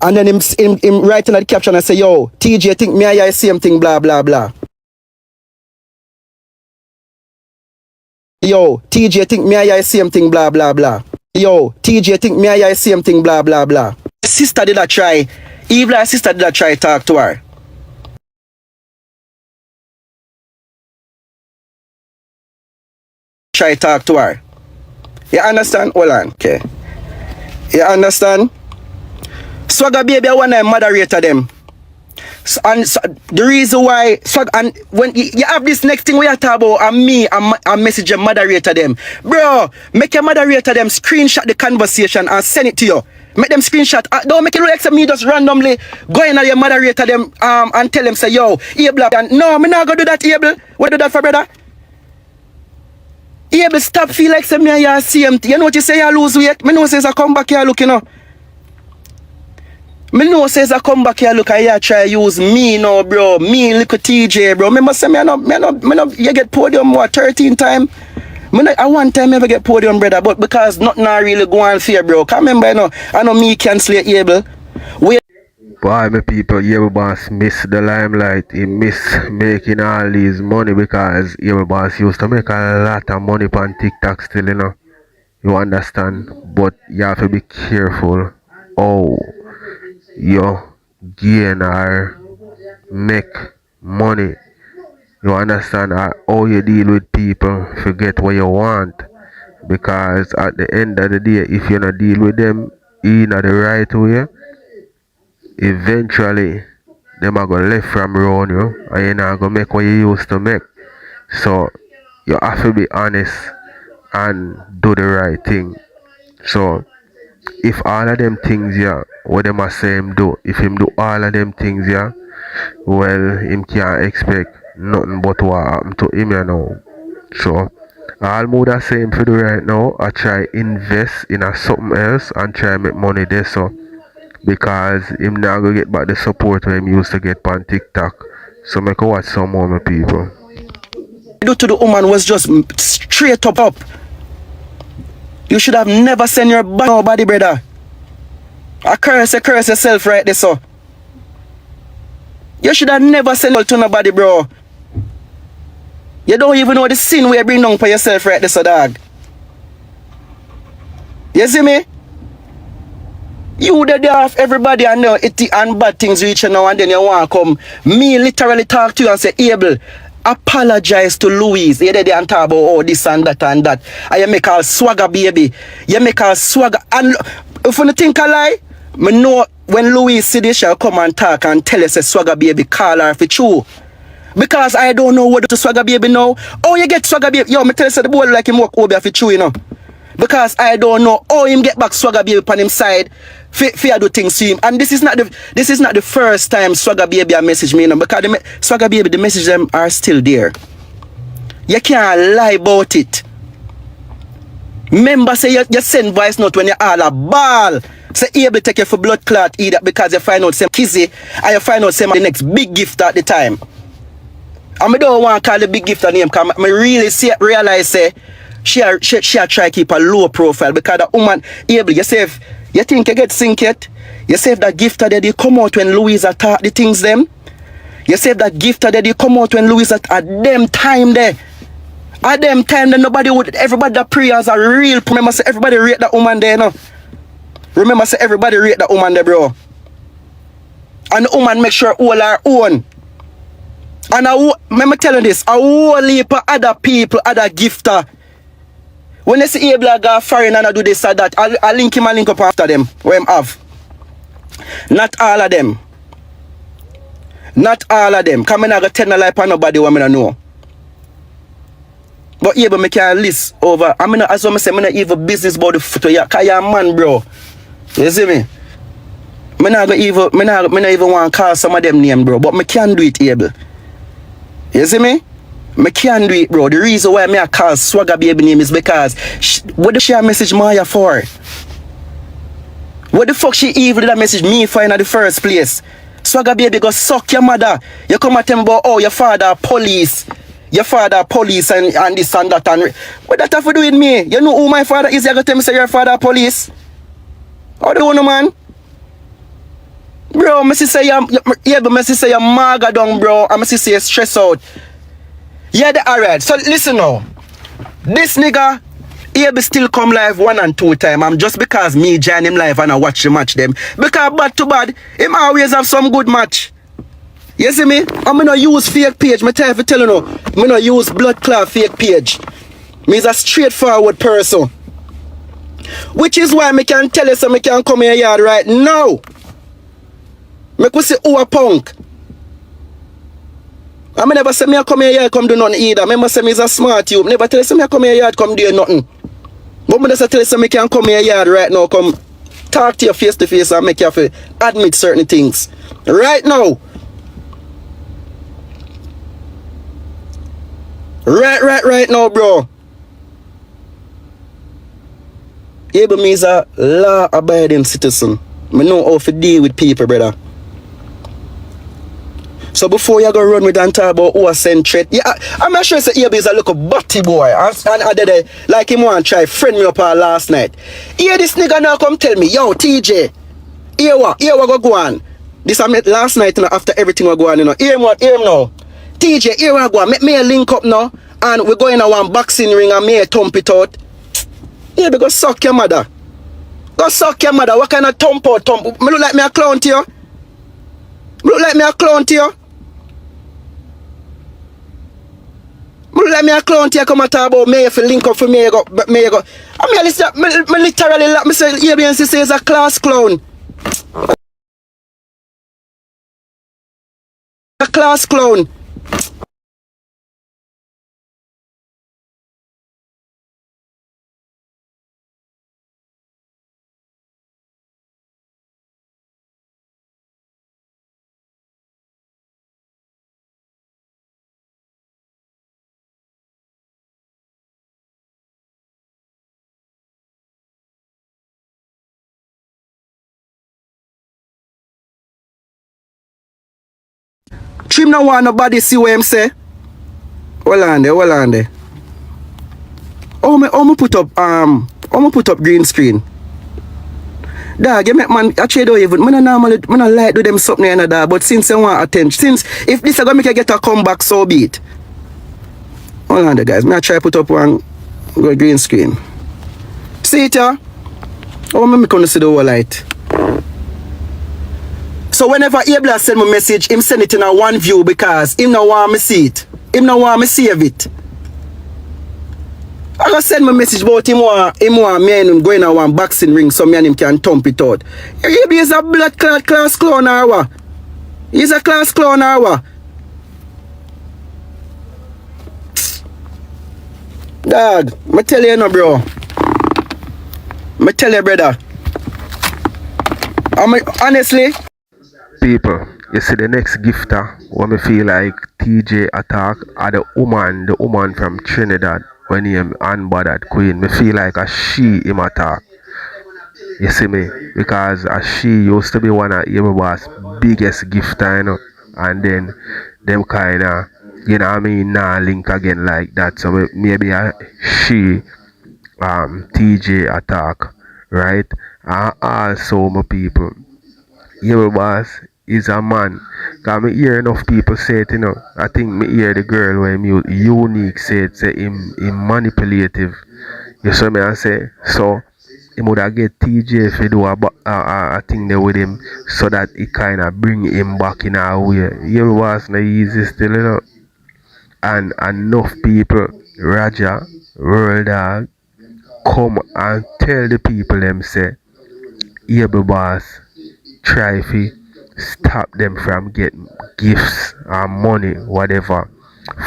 and then him writing at the caption and say yo TJ think me and you same thing blah blah blah. Yo, TJ think me and you same thing, blah, blah, blah. Yo, TJ think me and you same thing, blah, blah, blah. Sister did I try, Evelyn's sister did I try talk to her. Try talk to her. You understand? Hold on, okay. You understand? Swagger baby, I want to moderate them. And so the reason why and when you have this next thing we are talking about and me I message a moderator them bro make a moderator them screenshot the conversation and send it to you make them screenshot don't make it look like me just randomly go in at your moderator them and tell them say yo Able no me not gonna do that Able what do that for brother Able stop feel like say me and you same thing you know what you say you lose weight me know say I come back here look you know Me know says I come back here look and you try use me now, bro. Me little TJ, bro. Remember say me no you get podium what 13 time? I one time ever get podium, brother, but because nothing I really go on fear, bro. Can't remember I know me cancel it able. Boy, my people, Yable Boss miss the limelight. He miss making all these money because Yable Boss used to make a lot of money on TikTok still, you know. You understand? But you have to be careful. Oh, you gain or make money. You understand? Or how you deal with people, forget what you want. Because at the end of the day, if you don't deal with them in the right way, eventually them are gonna left from around you and you're not gonna make what you used to make. So you have to be honest and do the right thing. So if all of them things yeah, what them are saying do, if him do all of them things yeah, well him can't expect nothing but what happened to him you know. So all mood are saying for do right now, I try invest in a something else and try make money there so because him now go get back the support when him used to get on TikTok. So make a watch some more my people. Do to the woman was just straight up. You should have never sent your body, brother. I curse yourself right there, so. You should have never sent it to nobody, bro. You don't even know the sin we bring down for yourself right there, so dog. You see me? You the day off everybody and know it and bad things reach you now and then you want to come. Me literally talk to you and say, Abel, apologize to Louise. You there and talk about oh this and that and that. And you make her swagger baby. You make her swagger. And if you think I lie, me know when Louise see this she'll come and talk and tell us a swagger baby call her for true. Because I don't know what to swagger baby now. Oh you get swagger baby. Yo, me tell you the boy like him walk over for true, you know. Because I don't know how him get back swagger baby on him side. Fear do things to him, and this is not the first time swagger baby a message me, you know, because swagger baby the message them are still there. You can't lie about it. Remember say you send voice note when you all a ball. Say able to take you for blood clot either because you find out some kizzy and you find out some the next big gift at the time. And I don't want to call the big gift her name because I really realize say she try to keep a low profile because the woman able you say if you think you get sink yet? You say if that gift that they come out when Louisa talk the things them? You say if that gift that they come out when Louisa at them time there? At them time then everybody that pray as a real. Remember say everybody rate that woman there no? Remember say everybody rate that woman there bro. And the woman make sure all her own. And let me tell you this, a whole heap of other people, other gifter. When they see Abel go foreign and I do this or that, I link him and link up after them. Where him have. Not all of them. Not all of them. Come in and tell no lie for nobody what I don't know. But Abel me can list over. I mean as I say, I'm not even business about the foot of you. Because you're a man, bro. You see me? I not even want to call some of them name, bro. But I can do it, Abel. You see me? I can't do it, bro. The reason why I call swagger baby name is because what the she message Maya for? What the fuck she evil did that message me for in the first place? Swagger baby go suck your mother. You come at him about oh your father police. Your father police and this and that and what that have to do with me? You know who my father is? You gonna tell me say your father police? How do you know man? Bro, I say you're maga down, bro. I say you're stressed out. Yeah, alright. So listen now. This nigga, he be still come live 1 and 2 times. I'm just because me join him live and I watch the match them. Because bad to bad, him always have some good match. You see me? I'm gonna use fake page. Me tell you now. I'm gonna use blood clot fake page. Me is a straightforward person. Which is why me can tell you so me can come in yard right now. Me could say who a punk. I never say me I come here come do nothing either. I say me is a smart you. Never tell you me I come here come do nothing. But I just tell you me can come here right now, come talk to you face to face and make you have to admit certain things. Right now. Right now, bro. Abel me is a law-abiding citizen. I know how to deal with people, brother. So before you go run with and talk about who send threat, yeah, I'm not sure say Abe is a little butty boy. And I did like him want try friend me up last night. Here this nigga now come tell me, yo, TJ, here what go on. This I met last night, you know, after everything was going on, you know. Hear him now. TJ, here what go on. Make me a link up now. And we go in a one boxing ring and me a thump it out. Yeah, go suck your mother. Go suck your mother. What kind of thump out thump? Me look like me a clown to you? Me look like me a clown to you? Let me a clown to you come and talk about me if you link up for me go. I mean, listen, me literally like me say ABNC says a class clown. A class clown. Trim no want nobody see what him say. Hold on there. Oh me put up green screen. Dog, you make man actually don't even man normally man like do them something and that, but since I want attention, since if this is gonna make you get a comeback, so be it. Hold on there guys, me I try put up one green screen. See it here? Oh me gonna see the whole light. So whenever Abla send me message, him send it in a one view because him no want me see it. Him no want me save it. I gonna send me message about him want me and him going a one boxing ring so me and him can thump it out. He is a blood class clown or what? He's a class clown or what? Dog, me tell you no bro. Me tell you brother. Honestly, People, you see the next gifter when me feel like TJ attack are the woman from Trinidad when he unbothered queen. Me feel like a she him attack. You see me? Because a she used to be one of your boss biggest gifter, you know. And then them kinda, you know what I mean, nah link again like that. So maybe a she TJ attack, right? And also my people, your boss is a man. Cause me hear enough people say it, you know. I think me hear the girl when unique say it, say him manipulative. You see me I say? So he would have get TJ if he do a thing there with him so that it kinda bring him back in our way. Your boss no easy still, you know. And enough people, Raja, World Dog, come and tell the people them say, Able boss try to stop them from getting gifts or money, whatever,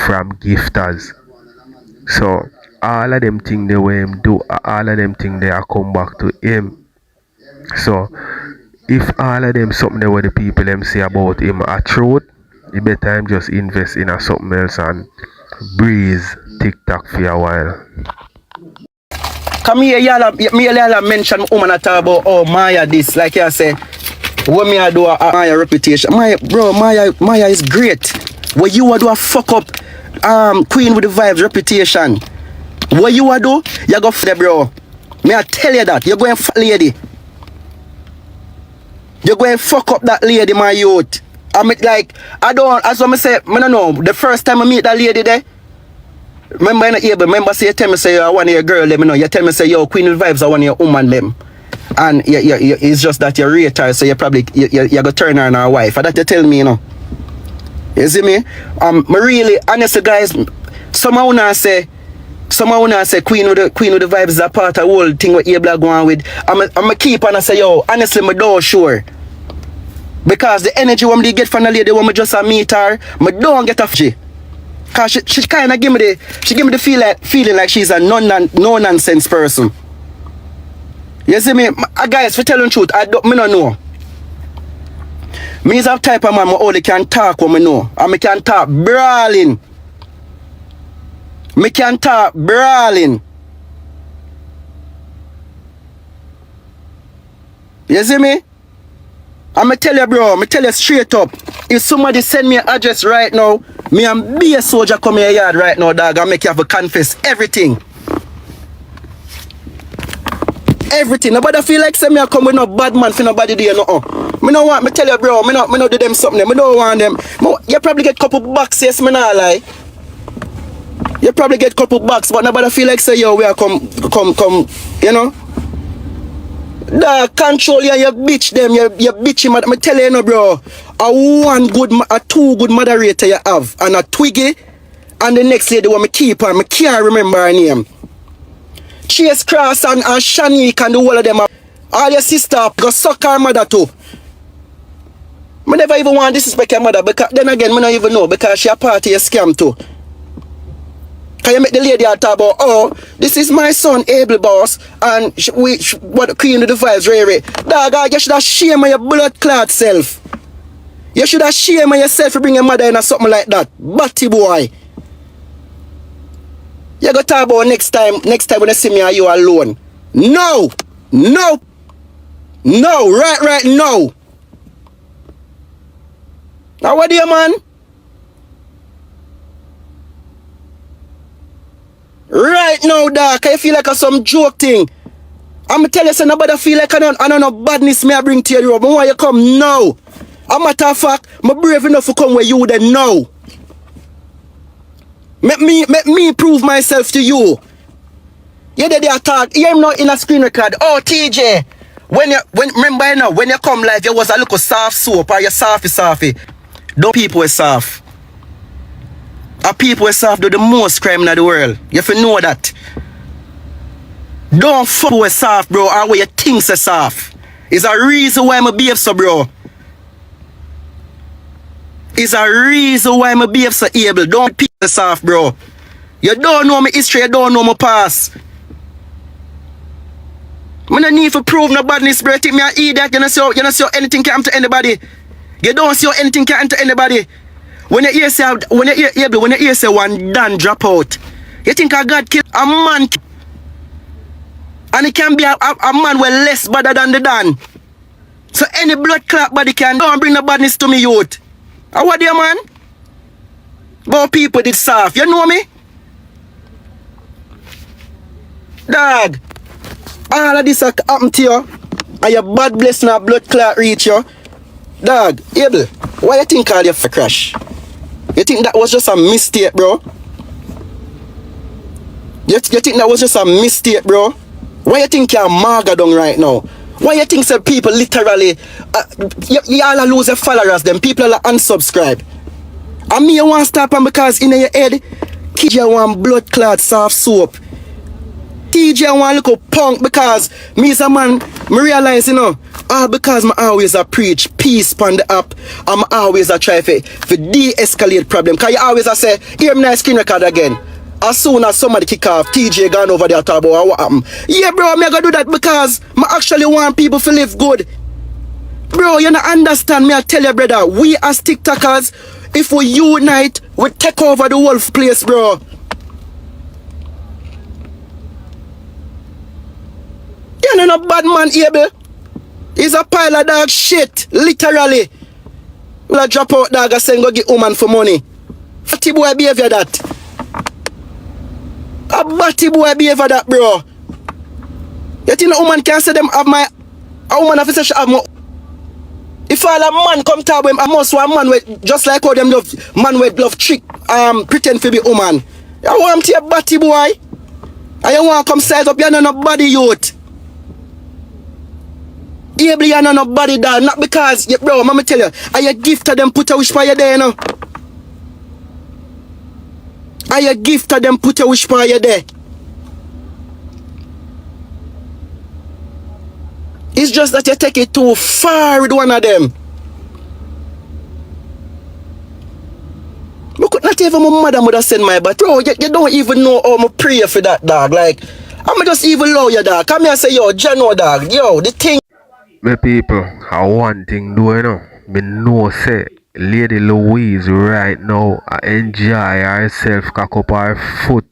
from gifters. So all of them things the way him do, all of them things they are come back to him. So if all of them something that what the people them say about him are truth, you better him just invest in a something else and breeze TikTok for a while. come here, y'all mention woman at about oh Maya this, like you say. What me I do a Maya reputation. Maya is great. What you a do a fuck up Queen with the Vibes reputation. What you a do? You go for the bro. Me I tell you that. You're going lady. You're going fuck up that lady, my youth. I mean like I don't as I say, I don't know. The first time I meet that lady there. Remember say you tell me say you want your girl, let me know. You tell me say yo Queen with Vibes I want your woman them. And it's just that you rate her, so you probably you go turn her on her wife. And that you tell me, you know. You see me? Me really honestly guys, someone wanna say Queen with the Vibes is a part of the whole thing what Abla going with. I'm a keep and I say yo, honestly me don't sure. Because the energy when me get from the lady when me just meet her, me don't get a f***. Cause she kinda give me the feeling like she's a no nonsense person. You see me, guys, for telling the truth, I don't know. Me is a type of man who only can talk what I know. And me can talk brawling. You see me? I'ma tell you, bro, me tell you straight up. If somebody send me an address right now, me and be a soldier come here yard right now, dog, I make you have to confess everything. Everything. Nobody feel like say me I come with no bad man for nobody there, no. Me no want, me tell you, bro, me no do them something. Me don't want them. You probably get couple bucks, yes, me not lie. You probably get couple bucks, but nobody feel like say, yo, we are come, you know. Dog, control you, you bitch them, you bitch him. Me tell you, no, bro. A two good moderator you have, and a Twiggy, and the next lady want me keep her. Me can't remember her name. Chase Cross and Shanique and the whole of them. All your sister go suck her mother too. I never even want to disrespect your mother, because then again, I don't even know, because she a part of your scam too. Can you make the lady talk about, oh, this is my son, Able Boss, and what Queen of the Vibes, Ray. Dog, you should have shame on your blood clot self. You should have shame on yourself for bringing your mother in or something like that. Batty boy. You go talk about next time when you see me, are you alone? No! No! No! Right, no! Now what do you, man? Right now, dog, I feel like a some joke thing. I'ma tell you, say nobody feel like I don't know badness me I bring to you. But when you come now, a matter of fact, I'm brave enough to come where you then now. Make me prove myself to you. You did your talk. You am not in a screen record. Oh, TJ, remember you know, when you come live, you was a little soft soap or you softy. Don't people is soft. A people is soft do the most crime in the world. You have to know that. Don't fuck with soft, bro, or what you think is soft. It's a reason why I'm behave so, bro. It's a reason why I'm behave so able. Don't pick the soft, bro. You don't know my history, you don't know my past. I don't need to prove no badness, bro. You think me an idiot? You don't see anything can happen to anybody. You don't see anything can happen to anybody. When you hear say one Dan drop out, you think a God kill a man, and it can be a man with less better than the Dan. So any blood clot body can don't bring the badness to me, youth. And what do you, man? But people did soft, you know me? Dog, all of this happen to you, and your bad blessing and blood clot reach you. Dog, Abel, why you think all your crash? You think that was just a mistake, bro? You think that was just a mistake, bro? Why you think you're maga down right now? Why you think some people literally, you all lose your followers, them people are unsubscribe? And me you want to stop them because in your head, TJ want blood clot soft soap. TJ want little punk because me as a man, me realize, you know, all because I always preach peace on the app, I'm always try for de-escalate problem. Because you always say, hear me nice screen record again. As soon as somebody kick off, TJ gone over there talk about what happened. Yeah, bro, I'm gonna do that because I actually want people to live good. Bro, you don't understand me, I tell you, brother, we as TikTokers, if we unite, we take over the whole place, bro. You're not a bad man, Abel. He's a pile of dog shit, literally. Will drop out dog and say go get woman for money. Batty boy behavior that. A batty boy behavior that, bro. You think a woman can say them have my... A woman have to say have my... If all a man come to him, I must want man with... Just like how them love... Man with love trick... pretend to be woman. You want to be a batty boy? And you want to come size up, you're not a body youth. Able you know nobody dog, not because, bro, mama tell you, are you gift to them put a wish for you there, you know? Are you gift to them put a wish for you there? It's just that you take it too far with one of them. Look, not even my mother would have sent my but bro, you don't even know how I pray for that dog. Like, I'm just even low you dog. Come here and say, yo, Jano dog, yo, the thing. My people, I one thing do you know. Me know say Lady Louise right now enjoy herself, cock up her foot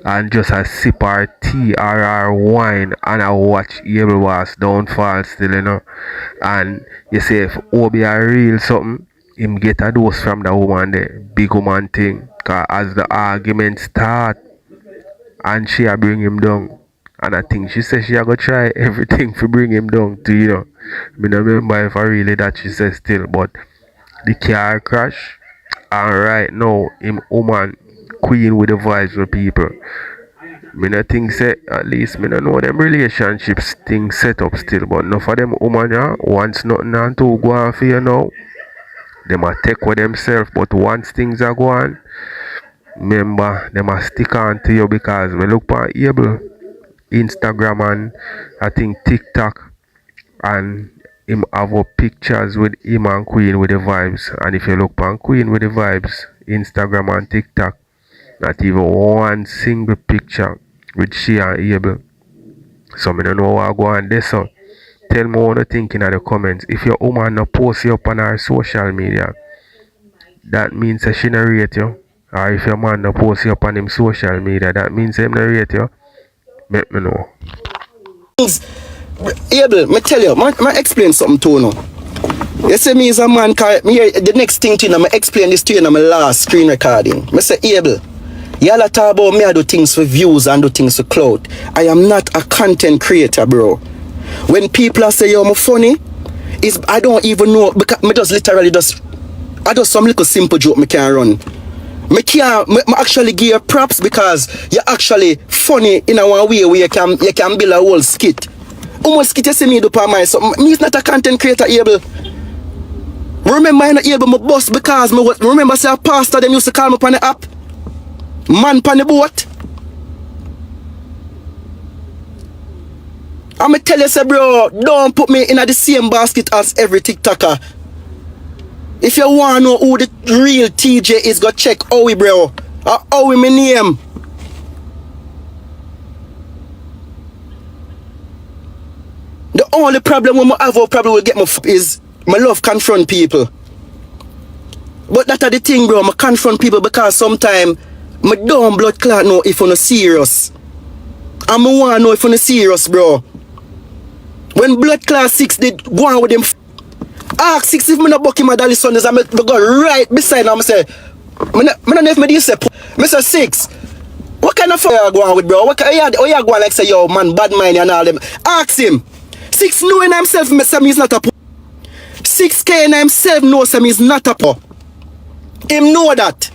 and just a sip our tea or our wine and I watch Able Boss downfall still, you know. And you say if Obi a real something, him get a dose from the woman there, big woman thing. Cause as the argument start and she a bring him down. And I think she said she a go try everything to bring him down to, you know. Me no remember if I really that she said still, but the car crash and right now him woman queen with the vibes with people. Me no think say at least me no know them relationships thing set up still, but enough of them woman yeah, once nothing and two go on for you now, them a take with themselves, but once things are going, remember them a stick on to you because me look on Able Instagram and I think TikTok and him have up pictures with him and Queen with the vibes, and if you look on Queen with the vibes Instagram and TikTok, not even one single picture with she and Able. So me don't know what go on there. So tell me what you think in the comments. If your woman no post you up on her social media, that means that she no rate you. Or if your man no post you up on him social media, that means him no rate you. Let me know. Able, me tell you, me explain something to you now. You say me is a man, me the next thing to you, I explain this to you in my last screen recording. Me say, Able, y'all talk about me I do things for views and do things for clout. I am not a content creator, bro. When people say you're funny, I don't even know, because me just literally I just some little simple joke me can run. Me actually give you props because you're actually funny in a one way where you can build a whole skit. Almost skit you see me do for my so me is not a content creator, Able. Remember I'm not able my boss because me remember say a pastor them used to call me on the app. Man on the boat. I'ma tell you say bro, don't put me in the same basket as every TikToker. If you want to know who the real TJ is, go check Owie, bro. Owie, my name. The only problem when I have a problem will get my is my love confront people. But that's the thing, bro. I confront people because sometimes my dumb blood clot know if you're not serious. And I want to know if you're not serious, bro. When blood class 6 did go on with them. Ask 6 if me not buck him a dolly Sundays and me go right beside him and say, me not know if me do say, me say 6. What kind of fire you go on with, bro? What you go on like say, yo, man, bad mind and all them. Ask him. 6 knowing himself, me say me is not a 6K in himself knows him is not a Him know that.